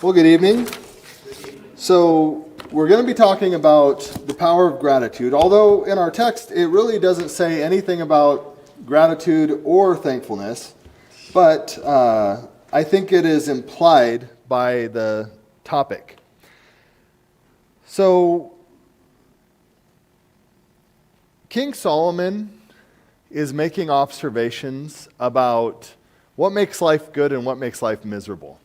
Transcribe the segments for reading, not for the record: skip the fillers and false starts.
Well, good evening. So we're going to be talking about the power of gratitude, although in our text it really doesn't say anything about gratitude or thankfulness, but I think it is implied by the topic. So King Solomon is making observations about what makes life good and what makes life miserable.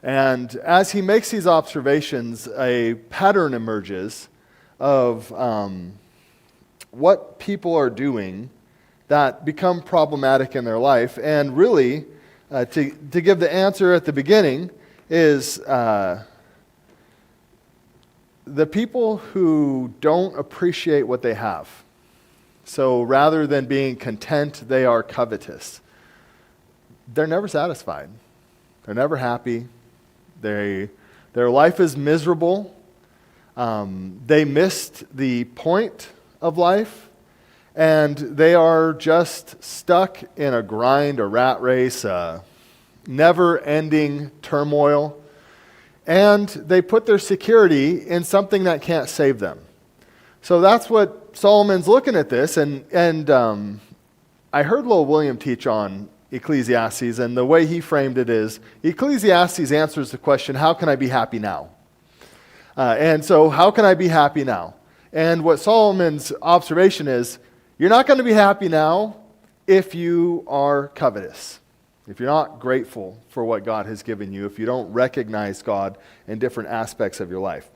And as he makes these observations, a pattern emerges of what people are doing that become problematic in their life. And really, to give the answer at the beginning, is the people who don't appreciate what they have. So rather than being content, they are covetous. They're never satisfied. They're never happy. Their life is miserable. They missed the point of life, and they are just stuck in a grind, a rat race, a never-ending turmoil, and they put their security in something that can't save them. So that's what Solomon's looking at this, and I heard Lowell William teach on Ecclesiastes, and the way he framed it is, Ecclesiastes answers the question, how can I be happy now? And so, how can I be happy now? And what Solomon's observation is, you're not going to be happy now if you are covetous, if you're not grateful for what God has given you, if you don't recognize God in different aspects of your life.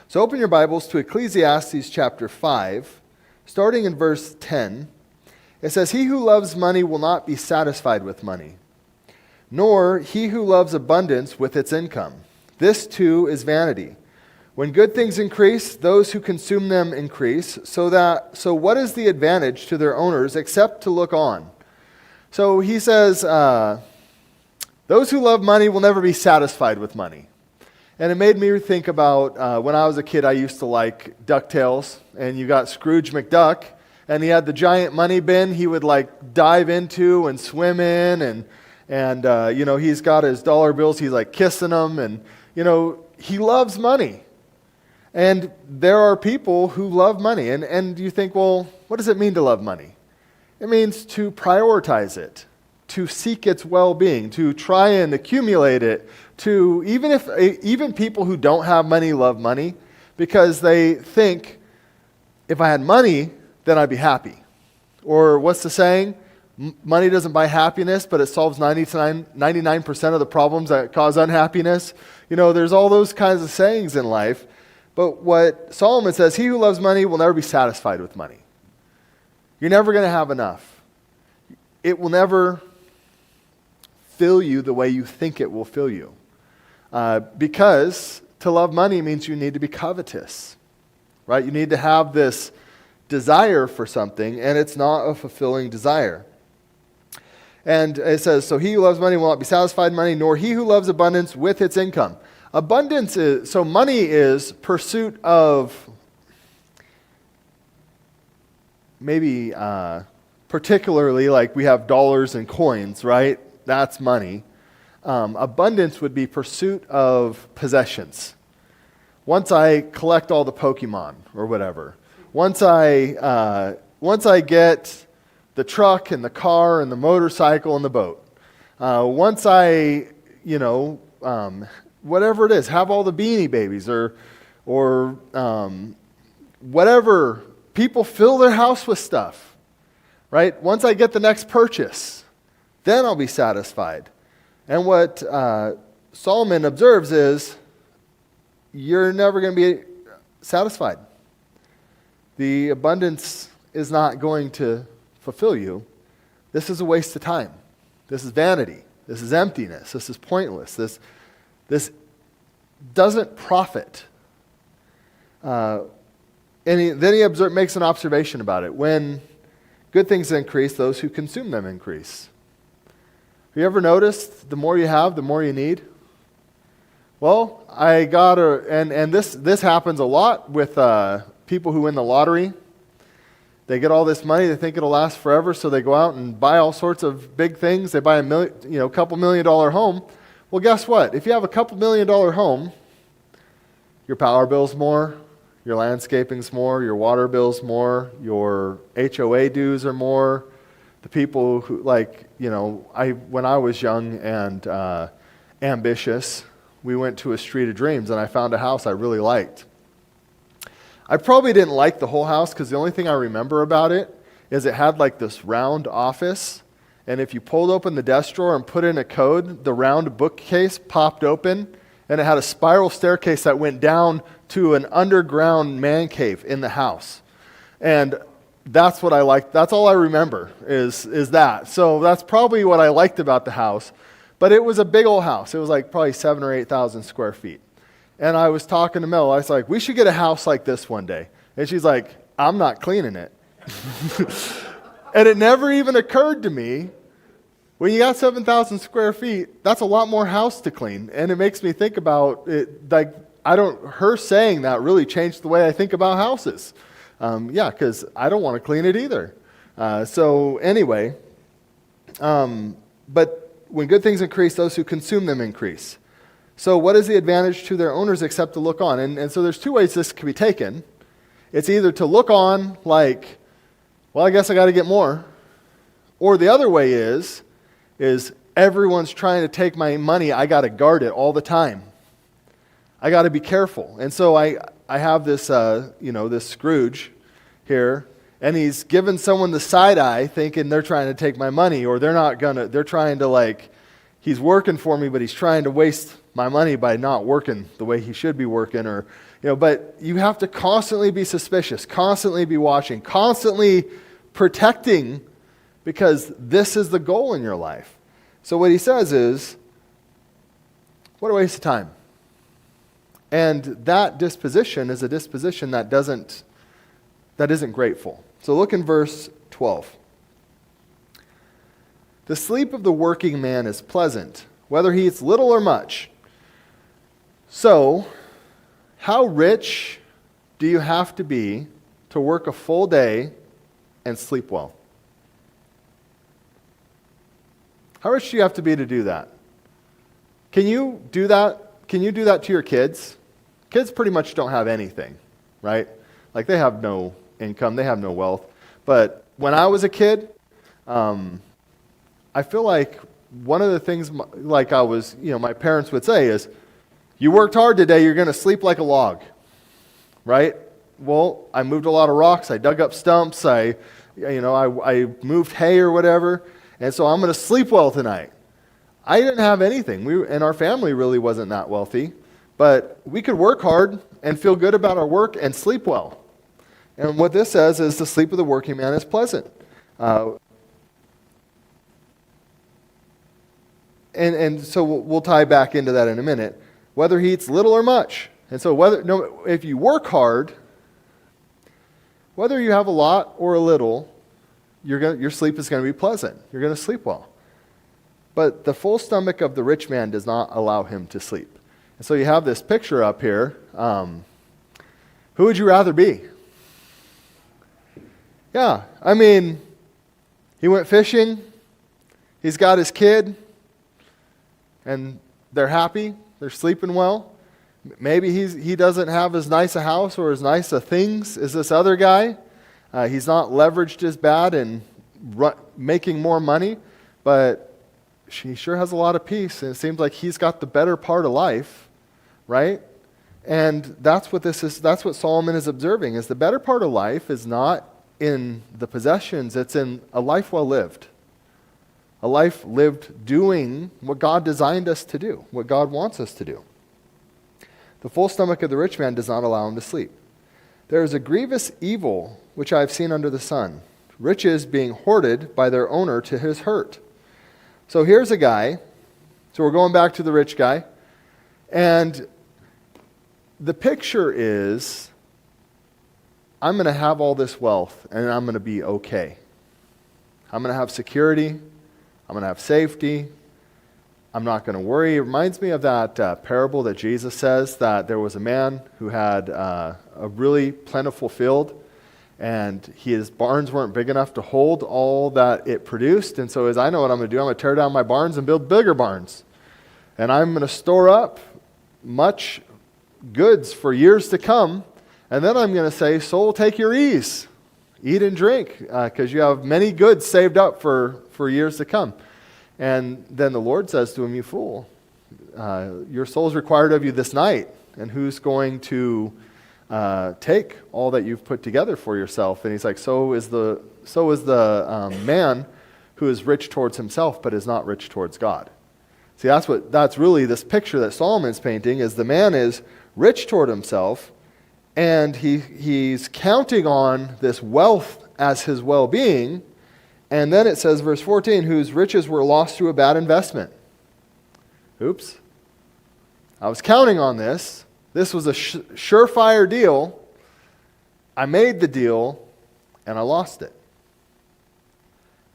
So open your Bibles to Ecclesiastes chapter 5, starting in verse 10. It says, "He who loves money will not be satisfied with money, nor he who loves abundance with its income. This too is vanity. When good things increase, those who consume them increase, so what is the advantage to their owners except to look on?" So he says, those who love money will never be satisfied with money. And it made me think about when I was a kid, I used to like DuckTales, and you got Scrooge McDuck, and he had the giant money bin he would like dive into and swim in, and he's got his dollar bills, he's like kissing them, and he loves money. And there are people who love money, and you think, well, what does it mean to love money? It means to prioritize it, to seek its well-being, to try and accumulate it, to even people who don't have money love money because they think, if I had money, then I'd be happy. Or what's the saying? Money doesn't buy happiness, but it solves 99% of the problems that cause unhappiness. There's all those kinds of sayings in life. But what Solomon says, he who loves money will never be satisfied with money. You're never going to have enough. It will never fill you the way you think it will fill you. Because to love money means you need to be covetous, right? You need to have this desire for something, and it's not a fulfilling desire. And it says, so he who loves money will not be satisfied with money, nor he who loves abundance with its income. Abundance is, so money is pursuit of maybe particularly like we have dollars and coins, right? That's money. Abundance would be pursuit of possessions. Once I collect all the Pokemon or whatever, once I get the truck and the car and the motorcycle and the boat, once I, whatever it is, have all the Beanie Babies or whatever, people fill their house with stuff, right? Once I get the next purchase, then I'll be satisfied. And what Solomon observes is, you're never going to be satisfied. The abundance is not going to fulfill you. This is a waste of time. This is vanity. This is emptiness. This is pointless. This doesn't profit. Then he makes an observation about it. When good things increase, those who consume them increase. Have you ever noticed the more you have, the more you need? Well, this happens a lot with people who win the lottery. They get all this money, they think it'll last forever, so they go out and buy all sorts of big things. They buy a couple $1 million home. Well, guess what? If you have a couple $1 million home, your power bill's more, your landscaping's more, your water bill's more, your HOA dues are more. The people who, when I was young and ambitious, we went to a Street of Dreams and I found a house I really liked. I probably didn't like the whole house because the only thing I remember about it is it had like this round office, and if you pulled open the desk drawer and put in a code, the round bookcase popped open, and it had a spiral staircase that went down to an underground man cave in the house. And that's what I liked. That's all I remember is that. So that's probably what I liked about the house. But it was a big old house. It was like probably 7,000 or 8,000 square feet. And I was talking to Mel. I was like, we should get a house like this one day. And she's like, I'm not cleaning it. And it never even occurred to me, when you got 7,000 square feet, that's a lot more house to clean. And it makes me think about it, like, her saying that really changed the way I think about houses. Because I don't want to clean it either. So anyway, but when good things increase, those who consume them increase. So what is the advantage to their owners except to look on? And so there's two ways this can be taken. It's either to look on like, well, I guess I got to get more. Or the other way is everyone's trying to take my money. I got to guard it all the time. I got to be careful. And so I have this, this Scrooge here, and he's giving someone the side eye thinking they're trying to take my money, or they're trying to he's working for me, but he's trying to waste my money by not working the way he should be working, but you have to constantly be suspicious, constantly be watching, constantly protecting, because this is the goal in your life. So what he says is, what a waste of time. And that disposition is a disposition that isn't grateful. So look in verse 12. The sleep of the working man is pleasant, whether he eats little or much. So, how rich do you have to be to work a full day and sleep well? How rich do you have to be to do that? Can you do that? Can you do that to your kids? Kids pretty much don't have anything, right? Like, they have no income, they have no wealth. But when I was a kid, I feel like one of the things my parents would say is, you worked hard today, you're going to sleep like a log, right? Well, I moved a lot of rocks, I dug up stumps, I moved hay or whatever, and so I'm going to sleep well tonight. I didn't have anything, and our family really wasn't that wealthy, but we could work hard and feel good about our work and sleep well. And what this says is the sleep of the working man is pleasant. And so we'll tie back into that in a minute. Whether he eats little or much. And so if you work hard, whether you have a lot or a little, your sleep is going to be pleasant. You're going to sleep well. But the full stomach of the rich man does not allow him to sleep. And so you have this picture up here. Who would you rather be? Yeah, he went fishing. He's got his kid. And they're happy. They're sleeping well. Maybe he doesn't have as nice a house or as nice a things as this other guy. He's not leveraged as bad and making more money, but he sure has a lot of peace. And it seems like he's got the better part of life, right? And that's what this is. That's what Solomon is observing. Is the better part of life is not in the possessions. It's in a life well lived. A life lived doing what God designed us to do, what God wants us to do. The full stomach of the rich man does not allow him to sleep. There is a grievous evil which I have seen under the sun, riches being hoarded by their owner to his hurt. So here's a guy, so we're going back to the rich guy, and the picture is, I'm going to have all this wealth and I'm going to be okay. I'm going to have security. I'm going to have safety. I'm not going to worry. It reminds me of that parable that Jesus says that there was a man who had a really plentiful field, and his barns weren't big enough to hold all that it produced. And so I know what I'm going to do. I'm going to tear down my barns and build bigger barns. and I'm going to store up much goods for years to come, and then I'm going to say, soul, take your ease. Eat and drink, because you have many goods saved up for years to come. And then the Lord says to him, you fool, your soul's required of you this night, and who's going to take all that you've put together for yourself? And he's like, so is the man who is rich towards himself, but is not rich towards God. See, that's really this picture that Solomon's painting, is the man is rich toward himself, and he's counting on this wealth as his well-being. And then it says, verse 14, whose riches were lost through a bad investment. Oops. I was counting on this. This was a surefire deal. I made the deal, and I lost it.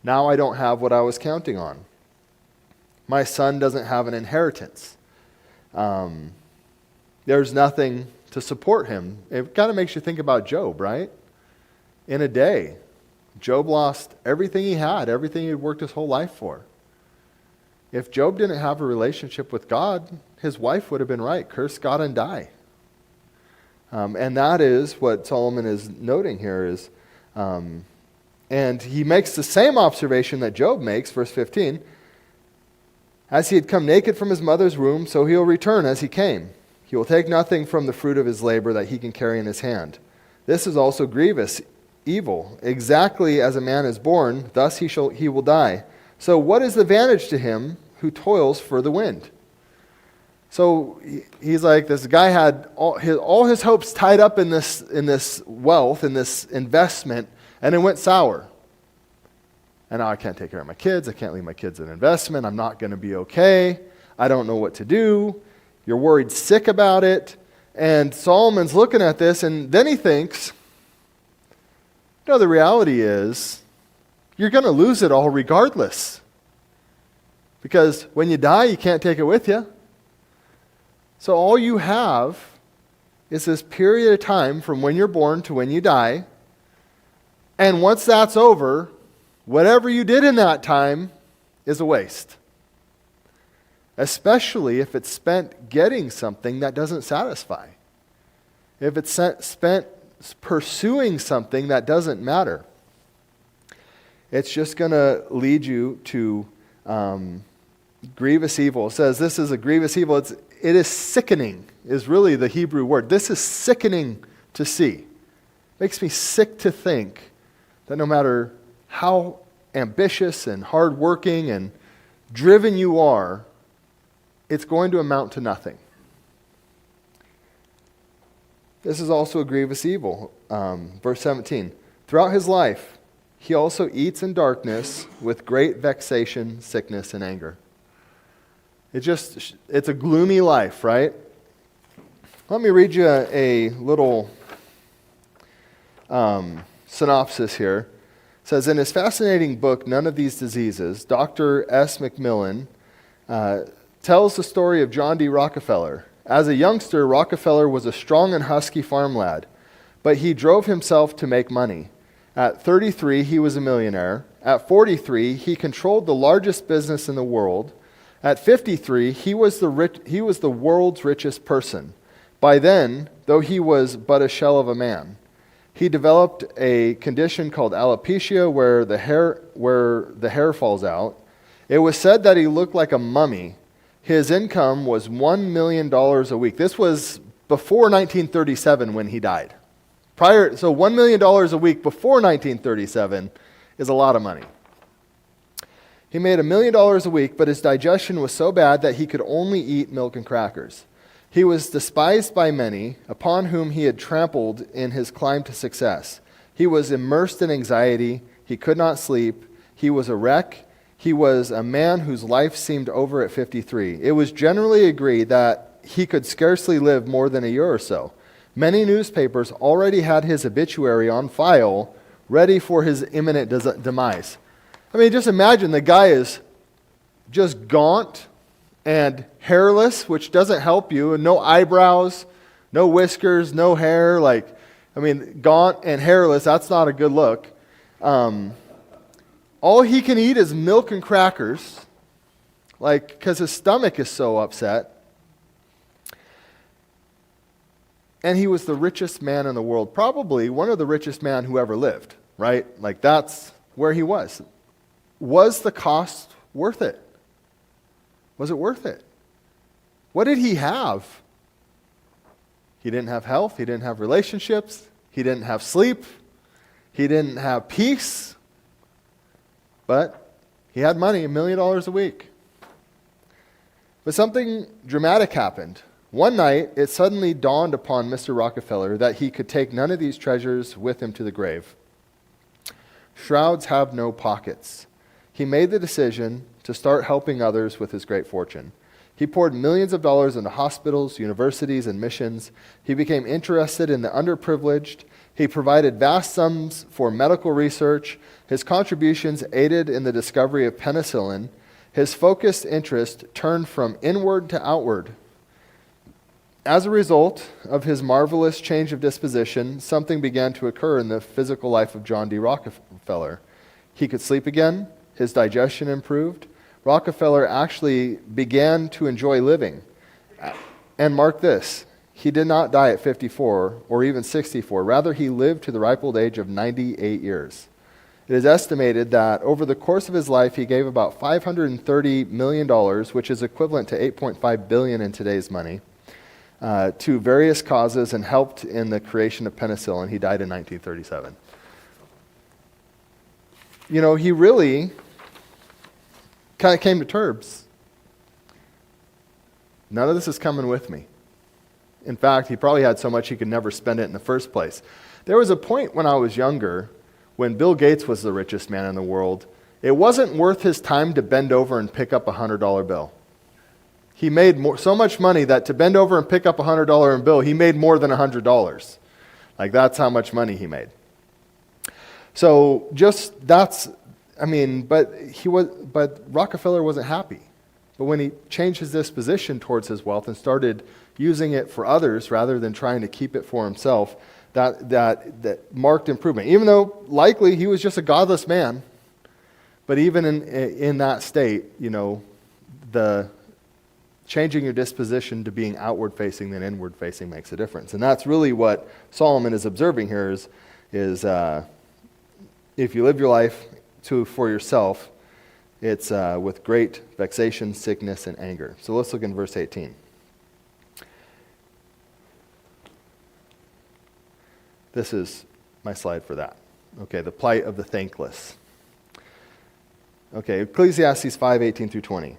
Now I don't have what I was counting on. My son doesn't have an inheritance. There's nothing to support him. It kind of makes you think about Job, right? In a day, Job lost everything he had, everything he'd worked his whole life for. If Job didn't have a relationship with God, his wife would have been right. Curse God and die. And that is what Solomon is noting here is, and he makes the same observation that Job makes, verse 15. As he had come naked from his mother's womb, so he'll return as he came. He will take nothing from the fruit of his labor that he can carry in his hand. This is also grievous evil. Exactly as a man is born, thus he will die. So what is the advantage to him who toils for the wind? So he's like, this guy had all his hopes tied up in this wealth, in this investment, and it went sour. And now I can't take care of my kids. I can't leave my kids in investment. I'm not going to be okay. I don't know what to do. You're worried sick about it. And Solomon's looking at this, and then he thinks, no, the reality is you're going to lose it all regardless. Because when you die, you can't take it with you. So all you have is this period of time from when you're born to when you die. And once that's over, whatever you did in that time is a waste. Especially if it's spent getting something that doesn't satisfy. If it's spent pursuing something that doesn't matter. It's just going to lead you to grievous evil. It says this is a grievous evil. It is sickening, is really the Hebrew word. This is sickening to see. It makes me sick to think that no matter how ambitious and hardworking and driven you are, it's going to amount to nothing. This is also a grievous evil. Verse 17. Throughout his life, he also eats in darkness with great vexation, sickness, and anger. It's a gloomy life, right? Let me read you a little synopsis here. It says, in his fascinating book, None of These Diseases, Dr. S. McMillan tells the story of John D. Rockefeller. As a youngster, Rockefeller was a strong and husky farm lad, but he drove himself to make money. At 33, he was a millionaire. At 43, he controlled the largest business in the world. At 53, he was the world's richest person. By then, though he was but a shell of a man, he developed a condition called alopecia where the hair falls out. It was said that he looked like a mummy. His income was $1 million a week. This was before 1937 when he died. So $1 million a week before 1937 is a lot of money. He made $1 million a week, but his digestion was so bad that he could only eat milk and crackers. He was despised by many, upon whom he had trampled in his climb to success. He was immersed in anxiety. He could not sleep. He was a wreck. He was a man whose life seemed over at 53. It was generally agreed that he could scarcely live more than a year or so. Many newspapers already had his obituary on file, ready for his imminent demise. I mean, just imagine the guy is just gaunt and hairless, which doesn't help you, and no eyebrows, no whiskers, no hair. Gaunt and hairless, that's not a good look. All he can eat is milk and crackers, Like, because his stomach is so upset. And he was the richest man in the world, probably one of the richest men who ever lived, right? Like, that's where he was. Was the cost worth it? Was it worth it? What did he have? He didn't have health. He didn't have relationships. He didn't have sleep. He didn't have peace. But he had money, $1 million a week. But something dramatic happened. One night, it suddenly dawned upon Mr. Rockefeller that he could take none of these treasures with him to the grave. Shrouds have no pockets. He made the decision to start helping others with his great fortune. He poured millions of dollars into hospitals, universities, and missions. He became interested in the underprivileged. He provided vast sums for medical research. His contributions aided in the discovery of penicillin. His focused interest turned from inward to outward. As a result of his marvelous change of disposition, something began to occur in the physical life of John D. Rockefeller. He could sleep again. His digestion improved. Rockefeller actually began to enjoy living. And mark this, he did not die at 54 or even 64. Rather, he lived to the ripe old age of 98 years. It is estimated that over the course of his life, he gave about $530 million, which is equivalent to $8.5 billion in today's money, to various causes and helped in the creation of penicillin. He died in 1937. You know, he really kind of came to terms. None of this is coming with me. In fact, he probably had so much he could never spend it in the first place. There was a point when I was younger, when Bill Gates was the richest man in the world, it wasn't worth his time to bend over and pick up a $100 bill. He made so much money that to bend over and pick up a $100 bill, he made more than $100. Like, that's how much money he made. So but Rockefeller wasn't happy. But when he changed his disposition towards his wealth and started using it for others rather than trying to keep it for himself, that marked improvement. Even though likely he was just a godless man, but even in that state, you know, the changing your disposition to being outward facing than inward facing makes a difference. And that's really what Solomon is observing here is if you live your life for yourself, it's with great vexation, sickness, and anger. So let's look in verse 18. This is my slide for that. Okay, the plight of the thankless. Okay, Ecclesiastes 5:18 through 20.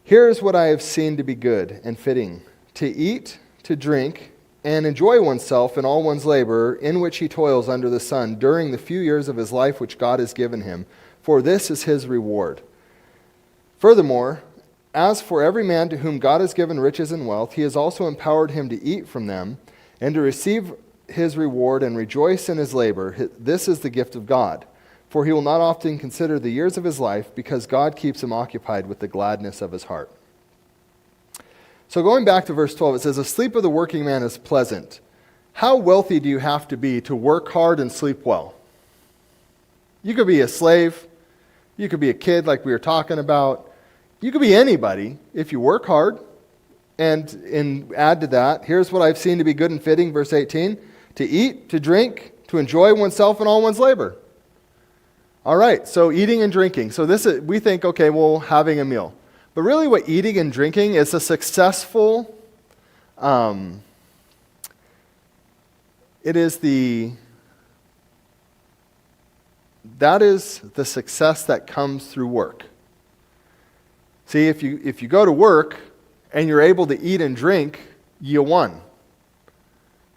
Here is what I have seen to be good and fitting, to eat, to drink, and enjoy oneself in all one's labor in which he toils under the sun during the few years of his life which God has given him, for this is his reward. Furthermore, as for every man to whom God has given riches and wealth, he has also empowered him to eat from them and to receive his reward and rejoice in his labor. This is the gift of God. For he will not often consider the years of his life, because God keeps him occupied with the gladness of his heart. So going back to verse 12, it says, the sleep of the working man is pleasant. How wealthy do you have to be to work hard and sleep well? You could be a slave. You could be a kid like we were talking about. You could be anybody if you work hard. And add to that, here's what I've seen to be good and fitting, verse 18, to eat, to drink, to enjoy oneself in all one's labor. All right, so eating and drinking. So we think, okay, well, having a meal. But really what eating and drinking is a successful, that is the success that comes through work. See, if you go to work and you're able to eat and drink, you won.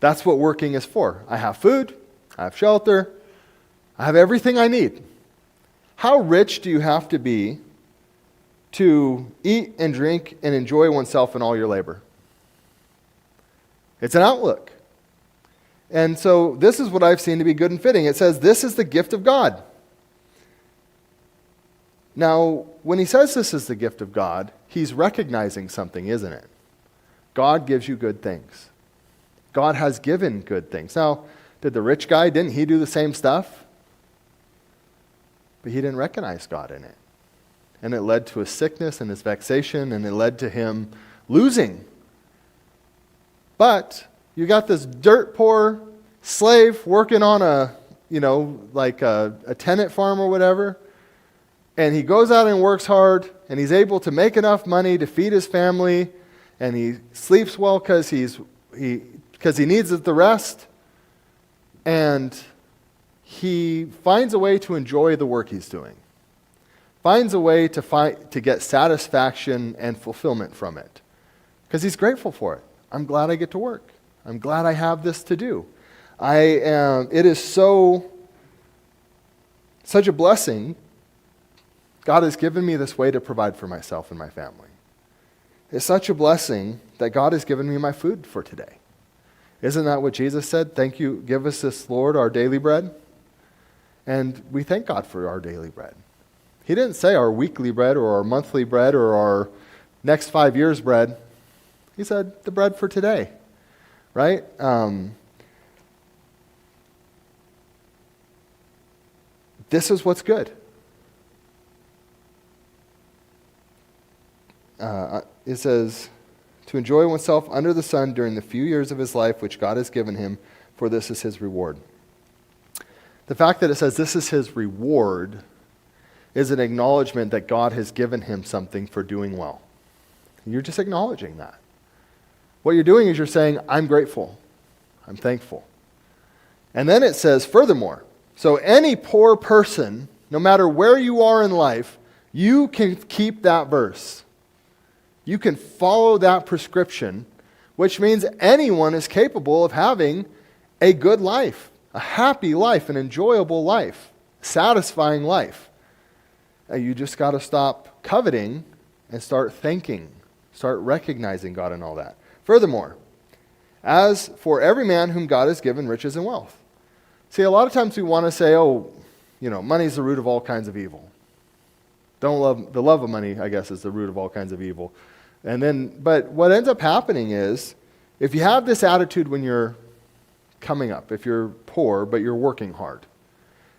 That's what working is for. I have food, I have shelter, I have everything I need. How rich do you have to be to eat and drink and enjoy oneself in all your labor? It's an outlook. And so this is what I've seen to be good and fitting. It says, this is the gift of God. Now, when he says this is the gift of God, he's recognizing something, isn't it? God gives you good things. God has given good things. Now, did the rich guy, didn't he do the same stuff? But he didn't recognize God in it. And it led to his sickness and his vexation, and it led to him losing. But you got this dirt poor slave working on a tenant farm or whatever, and he goes out and works hard, and he's able to make enough money to feed his family, and he sleeps well because he needs the rest, and he finds a way to enjoy the work he's doing. Finds a way to get satisfaction and fulfillment from it. Because he's grateful for it. I'm glad I get to work. I'm glad I have this to do. It is such a blessing. God has given me this way to provide for myself and my family. It's such a blessing that God has given me my food for today. Isn't that what Jesus said? Thank you, give us this, Lord, our daily bread. And we thank God for our daily bread. He didn't say our weekly bread or our monthly bread or our next 5 years' bread. He said the bread for today, right? This is what's good. It says, to enjoy oneself under the sun during the few years of his life which God has given him, for this is his reward. The fact that it says this is his reward is an acknowledgement that God has given him something for doing well. You're just acknowledging that. What you're doing is you're saying, I'm grateful. I'm thankful. And then it says, furthermore, so any poor person, no matter where you are in life, you can keep that verse. You can follow that prescription, which means anyone is capable of having a good life, a happy life, an enjoyable life, satisfying life. You just got to stop coveting and start thanking, start recognizing God in all that. Furthermore, as for every man whom God has given riches and wealth. See, a lot of times we want to say, money's the root of all kinds of evil. The love of money, I guess, is the root of all kinds of evil. But what ends up happening is, if you have this attitude when you're coming up, if you're poor, but you're working hard,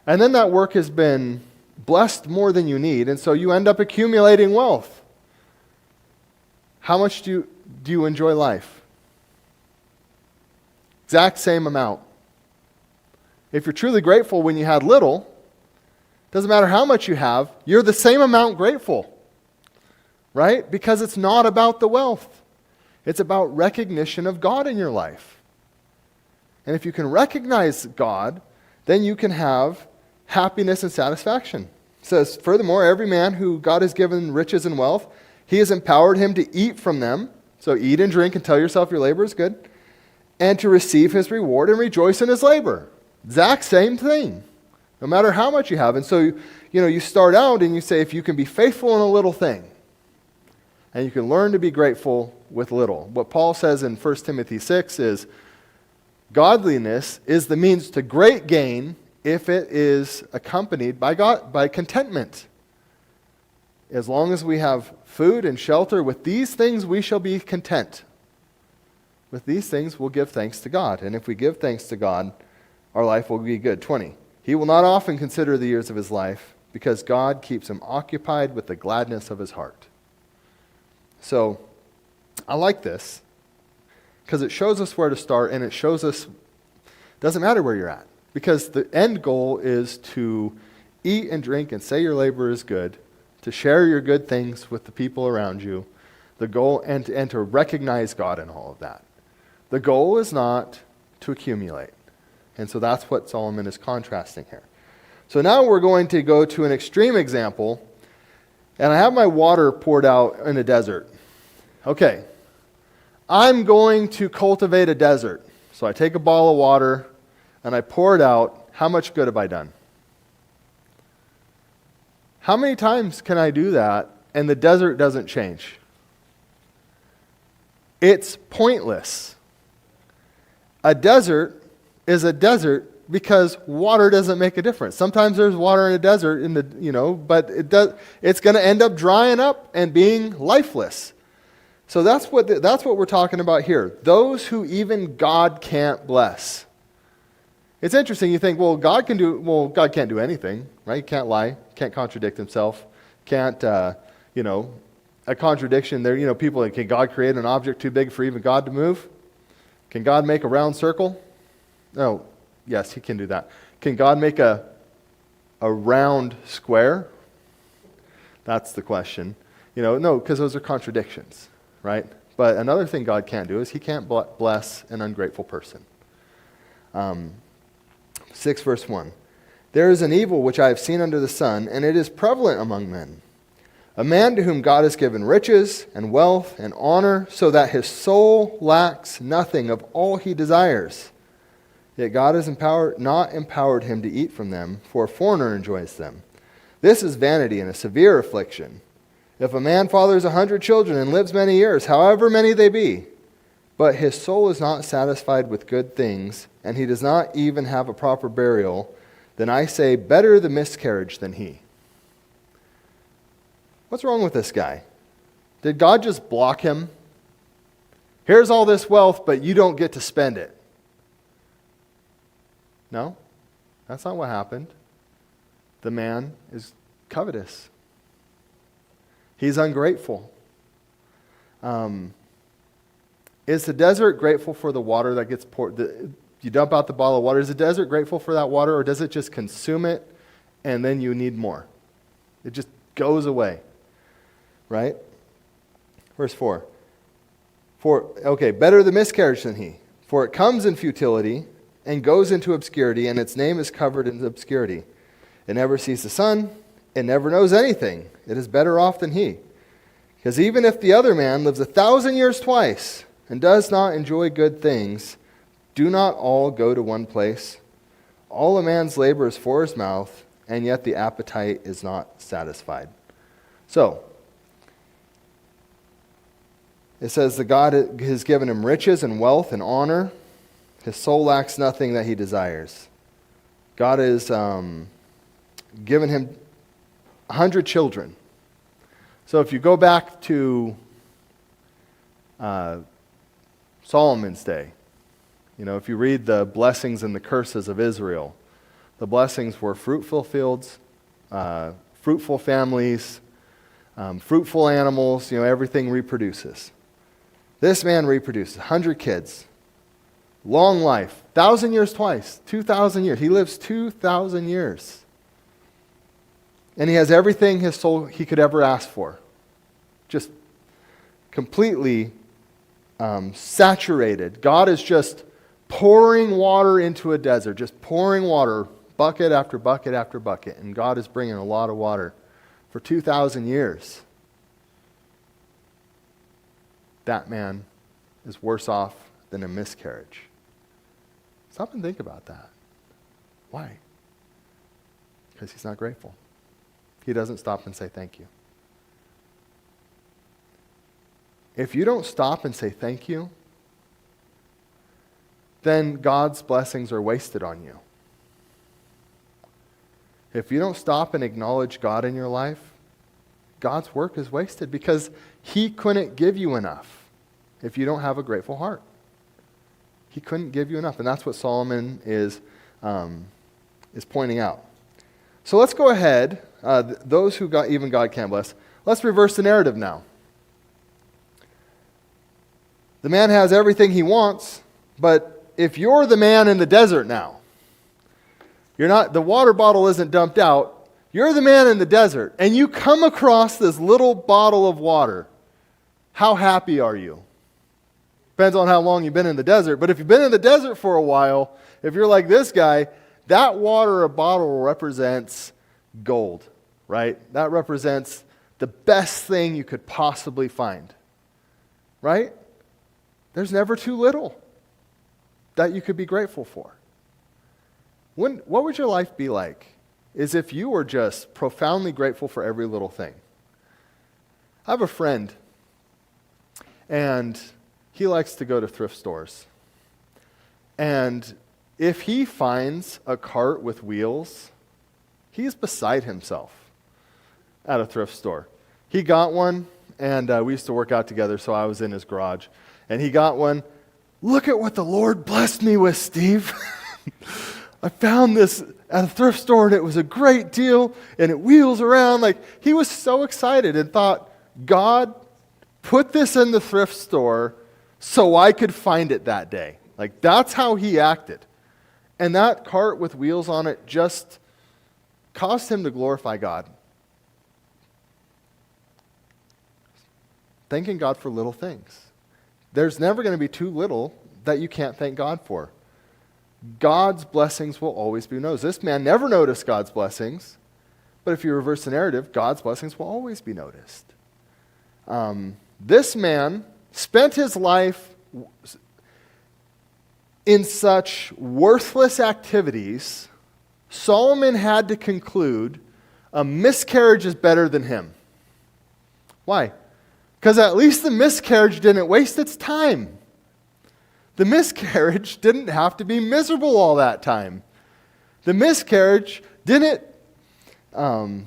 and then that work has been blessed more than you need, and so you end up accumulating wealth. How much do you enjoy life? Exact same amount. If you're truly grateful when you had little, doesn't matter how much you have, you're the same amount grateful. Right? Because it's not about the wealth. It's about recognition of God in your life. And if you can recognize God, then you can have happiness and satisfaction. It says, furthermore, every man who God has given riches and wealth, he has empowered him to eat from them. So eat and drink and tell yourself your labor is good. And to receive his reward and rejoice in his labor. Exact same thing. No matter how much you have. And so, you start out and you say, if you can be faithful in a little thing, and you can learn to be grateful with little. What Paul says in 1 Timothy 6 is, godliness is the means to great gain if it is accompanied by contentment. As long as we have food and shelter, with these things we shall be content. With these things we'll give thanks to God. And if we give thanks to God, our life will be good. 20. He will not often consider the years of his life, because God keeps him occupied with the gladness of his heart. So, I like this, because it shows us where to start, and it shows us, doesn't matter where you're at, because the end goal is to eat and drink and say your labor is good, to share your good things with the people around you, the goal, and to recognize God in all of that. The goal is not to accumulate, and so that's what Solomon is contrasting here. So now we're going to go to an extreme example. And I have my water poured out in a desert. Okay, I'm going to cultivate a desert. So I take a ball of water and I pour it out. How much good have I done? How many times can I do that and the desert doesn't change? It's pointless. A desert is a desert because water doesn't make a difference. Sometimes there's water in a desert, but it's going to end up drying up and being lifeless. So that's what we're talking about here. Those who even God can't bless. It's interesting. You think, God can't do anything, right? He can't lie, can't contradict himself, can't, a contradiction there. People like, can God create an object too big for even God to move? Can God make a round circle? No. Yes, he can do that. Can God make a round square? That's the question. No, because those are contradictions, right? But another thing God can't do is he can't bless an ungrateful person. 6 verse 1. There is an evil which I have seen under the sun, and it is prevalent among men. A man to whom God has given riches and wealth and honor, so that his soul lacks nothing of all he desires. Yet God has not empowered him to eat from them, for a foreigner enjoys them. This is vanity and a severe affliction. If a man fathers 100 children and lives many years, however many they be, but his soul is not satisfied with good things, and he does not even have a proper burial, then I say, better the miscarriage than he. What's wrong with this guy? Did God just block him? Here's all this wealth, but you don't get to spend it. No, that's not what happened. The man is covetous. He's ungrateful. Is the desert grateful for the water that gets poured? You dump out the bottle of water. Is the desert grateful for that water, or does it just consume it and then you need more? It just goes away, right? Verse 4. Better the miscarriage than he, for it comes in futility and goes into obscurity, and its name is covered in obscurity. It never sees the sun. It never knows anything. It is better off than he. Because even if the other man lives 1,000 years twice and does not enjoy good things, do not all go to one place? All a man's labor is for his mouth, and yet the appetite is not satisfied. So, it says that God has given him riches and wealth and honor. His soul lacks nothing that he desires. God has given him 100 children. So if you go back to Solomon's day, if you read the blessings and the curses of Israel, the blessings were fruitful fields, fruitful families, fruitful animals, everything reproduces. This man reproduces 100 kids, long life, 1,000 years twice, 2,000 years. He lives 2,000 years. And he has everything his soul he could ever ask for. Just completely saturated. God is just pouring water into a desert, just pouring water, bucket after bucket after bucket. And God is bringing a lot of water for 2,000 years. That man is worse off than a miscarriage. Stop and think about that. Why? Because he's not grateful. He doesn't stop and say thank you. If you don't stop and say thank you, then God's blessings are wasted on you. If you don't stop and acknowledge God in your life, God's work is wasted because he couldn't give you enough if you don't have a grateful heart. He couldn't give you enough, and that's what Solomon is pointing out. So let's go ahead. Those who even God can't bless. Let's reverse the narrative now. The man has everything he wants, but if you're the man in the desert now, the water bottle isn't dumped out, you're the man in the desert, and you come across this little bottle of water. How happy are you? Depends on how long you've been in the desert, but if you've been in the desert for a while, if you're like this guy, that water bottle represents gold, right? That represents the best thing you could possibly find, right? There's never too little that you could be grateful for. What would your life be like is if you were just profoundly grateful for every little thing? I have a friend, and he likes to go to thrift stores. And if he finds a cart with wheels, he's beside himself at a thrift store. He got one, and we used to work out together, so I was in his garage. And he got one. Look at what the Lord blessed me with, Steve. I found this at a thrift store and it was a great deal and it wheels around. Like, he was so excited and thought, God put this in the thrift store so I could find it that day. Like, that's how he acted. And that cart with wheels on it just caused him to glorify God. Thanking God for little things. There's never going to be too little that you can't thank God for. God's blessings will always be noticed. This man never noticed God's blessings, but if you reverse the narrative, God's blessings will always be noticed. This man spent his life in such worthless activities, Solomon had to conclude a miscarriage is better than him. Why? Because at least the miscarriage didn't waste its time. The miscarriage didn't have to be miserable all that time. The miscarriage didn't know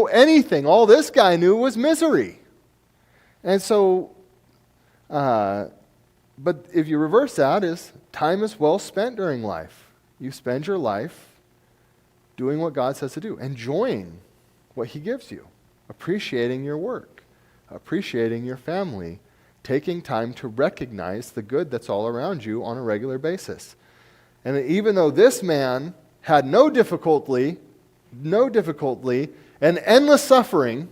anything. All this guy knew was misery. And so, but if you reverse that, is time is well spent during life. You spend your life doing what God says to do, enjoying what he gives you, appreciating your work, appreciating your family, taking time to recognize the good that's all around you on a regular basis. And even though this man had no difficulty, and endless suffering,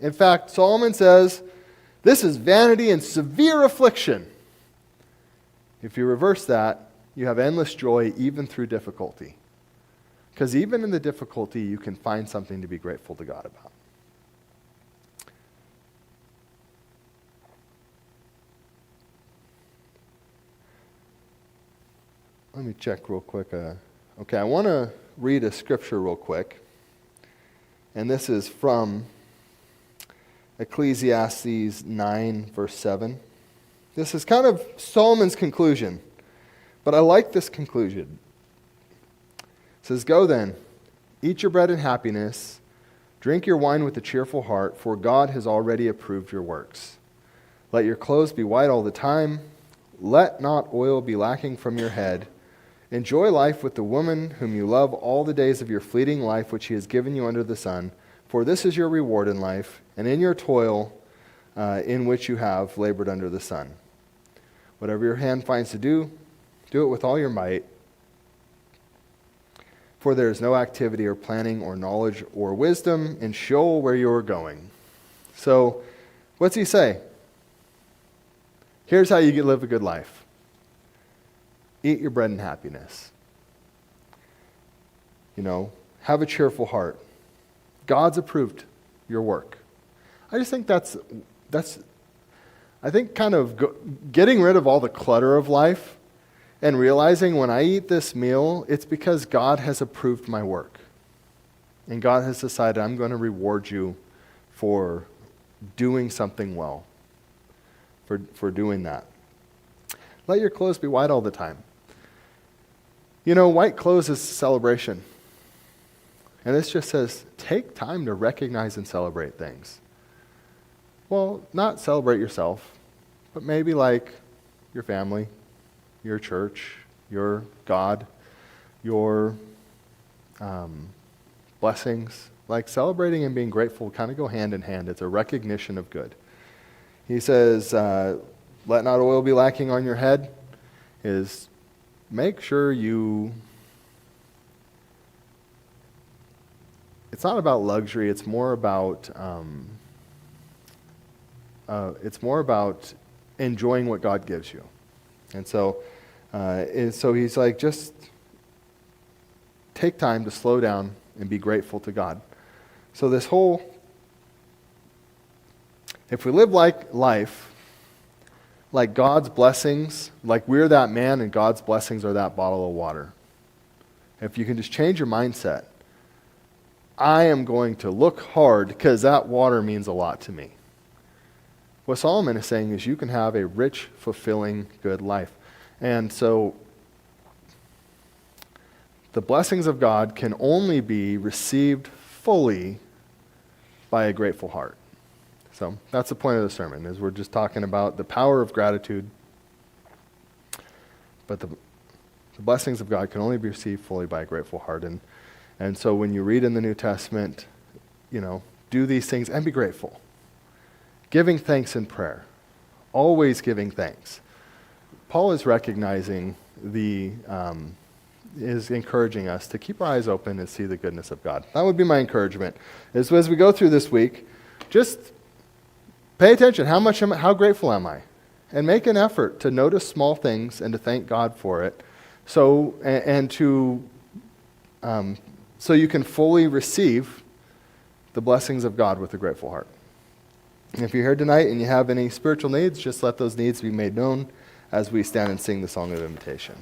in fact, Solomon says, this is vanity and severe affliction. If you reverse that, you have endless joy even through difficulty. Because even in the difficulty, you can find something to be grateful to God about. Let me check real quick. Okay, I want to read a scripture real quick. And this is from Ecclesiastes 9, verse 7. This is kind of Solomon's conclusion, but I like this conclusion. It says, "Go then, eat your bread in happiness, drink your wine with a cheerful heart, for God has already approved your works. Let your clothes be white all the time. Let not oil be lacking from your head. Enjoy life with the woman whom you love all the days of your fleeting life which he has given you under the sun. For this is your reward in life, and in your toil in which you have labored under the sun. Whatever your hand finds to do, do it with all your might. For there is no activity or planning or knowledge or wisdom in Sheol where you are going." So, what's he say? Here's how you live a good life. Eat your bread in happiness. Have a cheerful heart. God's approved your work. I just think that's kind of getting rid of all the clutter of life and realizing when I eat this meal, it's because God has approved my work. And God has decided I'm going to reward you for doing something well, for doing that. Let your clothes be white all the time. White clothes is celebration. And this just says, take time to recognize and celebrate things. Well, not celebrate yourself, but maybe like your family, your church, your God, your blessings. Like celebrating and being grateful kind of go hand in hand. It's a recognition of good. He says, let not oil be lacking on your head, is make sure it's not about luxury, it's more about enjoying what God gives you. And so he's like, just take time to slow down and be grateful to God. So if we live life like God's blessings, like we're that man and God's blessings are that bottle of water. If you can just change your mindset, I am going to look hard because that water means a lot to me. What Solomon is saying is you can have a rich, fulfilling, good life. And so the blessings of God can only be received fully by a grateful heart. So that's the point of the sermon, is we're just talking about the power of gratitude. But the The blessings of God can only be received fully by a grateful heart. And so when you read in the New Testament, do these things and be grateful. Giving thanks in prayer. Always giving thanks. Paul is recognizing is encouraging us to keep our eyes open and see the goodness of God. That would be my encouragement. Is as we go through this week, just pay attention. How grateful am I? And make an effort to notice small things and to thank God for it. So you can fully receive the blessings of God with a grateful heart. And if you're here tonight and you have any spiritual needs, just let those needs be made known as we stand and sing the song of invitation.